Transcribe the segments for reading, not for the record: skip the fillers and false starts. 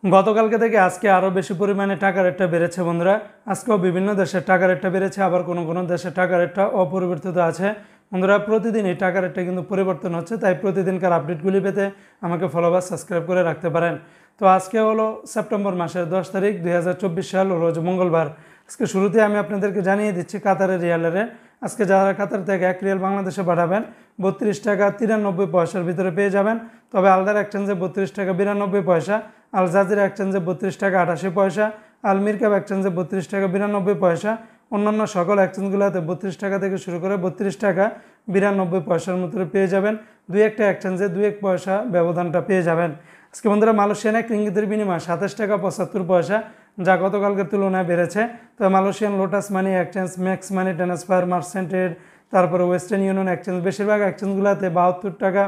গতকালকে থেকে আজকে আরও বেশি পরিমাণে টাকা রেটটা বেড়েছে বন্ধুরা। আজকেও বিভিন্ন দেশের টাকা রেটটা বেড়েছে, আবার কোনো কোনো দেশের টাকা রেটটা অপরিবর্তিত আছে। বন্ধুরা, প্রতিদিন এই টাকা রেটটা কিন্তু পরিবর্তন হচ্ছে, তাই প্রতিদিনকার আপডেটগুলি পেতে আমাকে ফলো বা সাবস্ক্রাইব করে রাখতে পারেন। তো আজকে হলো সেপ্টেম্বর মাসের 10 তারিখ 2024 সাল, রোজ মঙ্গলবার। আজকে শুরুতে আমি আপনাদেরকে জানিয়ে দিচ্ছি কাতারের রিয়ালের। আজকে যারা কাতার থেকে 1 রিয়াল বাংলাদেশে পাঠাবেন 32 টাকা 93 পয়সার ভিতরে পেয়ে যাবেন। তবে আলদার এক্সচেঞ্জে 32 টাকা 92 পয়সা, আল জাজিরা এক্সচেঞ্জে 32 টাকা 88 পয়সা, আল মিরকাব এক্সচেঞ্জে 32 টাকা 92 পয়সা, অন্যান্য সকল এক্সচেঞ্জগুলোতে 32 টাকা থেকে শুরু করে 32 টাকা 92 পয়সার মতো পেয়ে যাবেন। দুই একটা এক্সচেঞ্জে 2-1 পয়সা ব্যবধানটা পেয়ে যাবেন। আজকে বন্ধুরা, মালয়েশিয়ান এক রিঙ্গিতের বিনিময় 27 টাকা 75 পয়সা, যা গতকালকের তুলনায় বেড়েছে। তবে Malaysian Lotus Money Exchange, Max Money Transfer, মার্সেন্টেড, তারপরে ওয়েস্টার্ন ইউনিয়ন এক্সচেঞ্জ, বেশিরভাগ এক্সচেঞ্জগুলোতে 72 টাকা,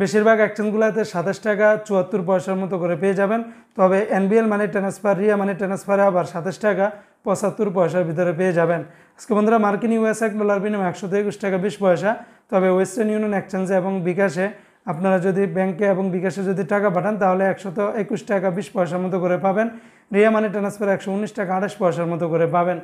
বেশিরভাগ এক্সচেঞ্জগুলোতে 27 টাকা 74 পয়সার মতো করে পেয়ে যাবেন। তবে এনবিএল মানি ট্রান্সফার, রিয়া মানি ট্রান্সফারে আবার 27 টাকা 75 পয়সার ভিতরে পেয়ে যাবেন। আজকে বন্ধুরা, মার্কিন ইউএস $1 বিনিময় 123 টাকা 20 পয়সা। তবে ওয়েস্টার্ন ইউনিয়ন এক্সচেঞ্জে এবং বিকাশে আপনারা যদি ব্যাংকে এবং বিকাশে যদি টাকা পাঠান তাহলে 121 টাকা 20 পয়সার মতো করে পাবেন। রিয়া মানি ট্রান্সফার 119 টাকা 28 পয়সার মতো করে পাবেন।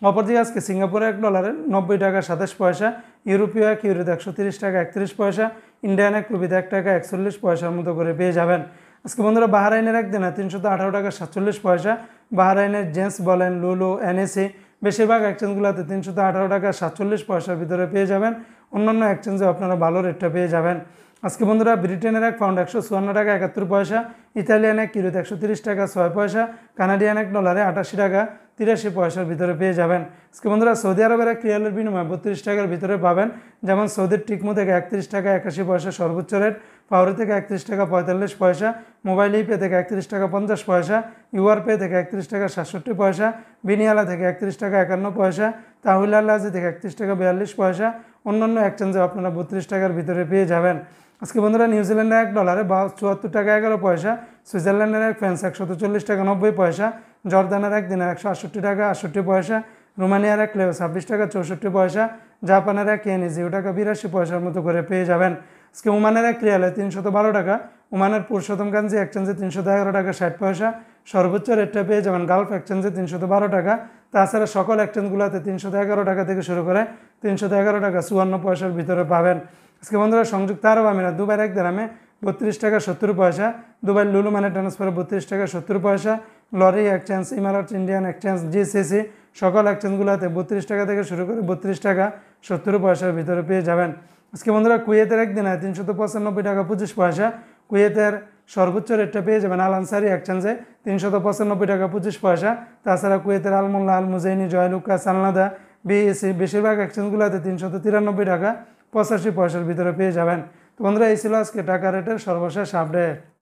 অপরদিকে আজকে সিঙ্গাপুরে $1 90 টাকা 27 পয়সা, ইউরোপীয় এক ইউরোতে 130 টাকা 31 পয়সা, ইন্ডিয়ান এক রুপিতে 1 টাকা 41 পয়সার মতো করে পেয়ে যাবেন। আজকে বন্ধুরা, বাহরাইনের একদিনে 318 টাকা 47 পয়সা, বাহরাইনের জেন্স বলেন, লুলু, এনএসি বেশিরভাগ এক্সচেঞ্জগুলোতে 318 টাকা 47 পয়সার ভিতরে পেয়ে যাবেন। অন্যান্য এক্সচেঞ্জে আপনারা ভালো রেটটা পেয়ে যাবেন। আজকে বন্ধুরা, ব্রিটেনের এক পাউন্ড 154 টাকা 71 পয়সা, ইতালিয়ান এক ইউরোতে 130 টাকা 6 পয়সা, কানাডিয়ান $1 88 টাকা 83 পয়সার ভিতরে পেয়ে যাবেন। আজকে বন্ধুরা, সৌদি আরবের এক রিয়ালের বিনিময় 32 টাকার ভিতরে পাবেন। যেমন সৌদির টিকমো থেকে 31 টাকা 81 পয়সা সর্বোচ্চ রেট, পাউরি থেকে 31 টাকা 45 পয়সা, মোবাইল ইপে থেকে 31 টাকা 50 পয়সা, ইউআর পে থেকে 31 টাকা 67 পয়সা, বিনিয়ালা থেকে 31 টাকা 51 পয়সা, তাহুল আল্লাজি থেকে 31 টাকা 42 পয়সা। অন্যান্য এক্সচেঞ্জে আপনারা 32 টাকার ভিতরে পেয়ে যাবেন। আজকে বন্ধুরা, নিউজিল্যান্ডের $1 74 টাকা 11 পয়সা, সুইজারল্যান্ডের এক ফ্রান্স 140 টাকা 90 পয়সা, জর্দানের এক দিনের 168 টাকা 68 পয়সা, রোমানিয়ার এক লেও 26 টাকা 64 পয়সা, জাপানের এক ইয়েন 0 টাকা 82 পয়সার মতো করে পেয়ে যাবেন। আজকে ওমানের এক রিয়ালে 312 টাকা, ওমানের পুরুষোত্তমগঞ্জ এক্সচেঞ্জে 311 টাকা 60 পয়সা, সর্বোচ্চ রেটটা পেয়ে যাবেন গালফ এক্সচেঞ্জে 312 টাকা। তাছাড়া সকল এক্সচেঞ্জগুলোতে 311 টাকা থেকে শুরু করে 311 টাকা 54 পয়সার ভিতরে পাবেন। আজকে বন্ধুরা, সংযুক্ত আরব আমিরাত দুবাইয়ের এক দিরহামে 32 টাকা 70 পয়সা, দুবাই লুলু মানি ট্রান্সফারে 32 টাকা 70 পয়সা, লরি এক্সচেঞ্জ, ইমারাত ইন্ডিয়ান এক্সচেঞ্জ, জিসিসি সকল এক্সচেঞ্জগুলোতে 32 টাকা থেকে শুরু করে 32 টাকা 70 পয়সার ভিতরে পেয়ে যাবেন। আজকে বন্ধুরা, কুয়েতের একদিনে 395 টাকা 25 পয়সা, কুয়েতের সর্বোচ্চ রেটটা পেয়ে যাবেন আল আনসারি এক্সচেঞ্জে 395 টাকা 25 পয়সা। তাছাড়া কুয়েতের আল মোল্লা, আল মুজাইনি, জয়লুকা, সালনাদা, বিএসি বেশিরভাগ এক্সচেঞ্জগুলোতে 393 টাকা 85 পয়সার ভিতরে পেয়ে যাবেন। তো বন্ধুরা, এই ছিল আজকে টাকা রেটের সর্বশেষ আপডেট।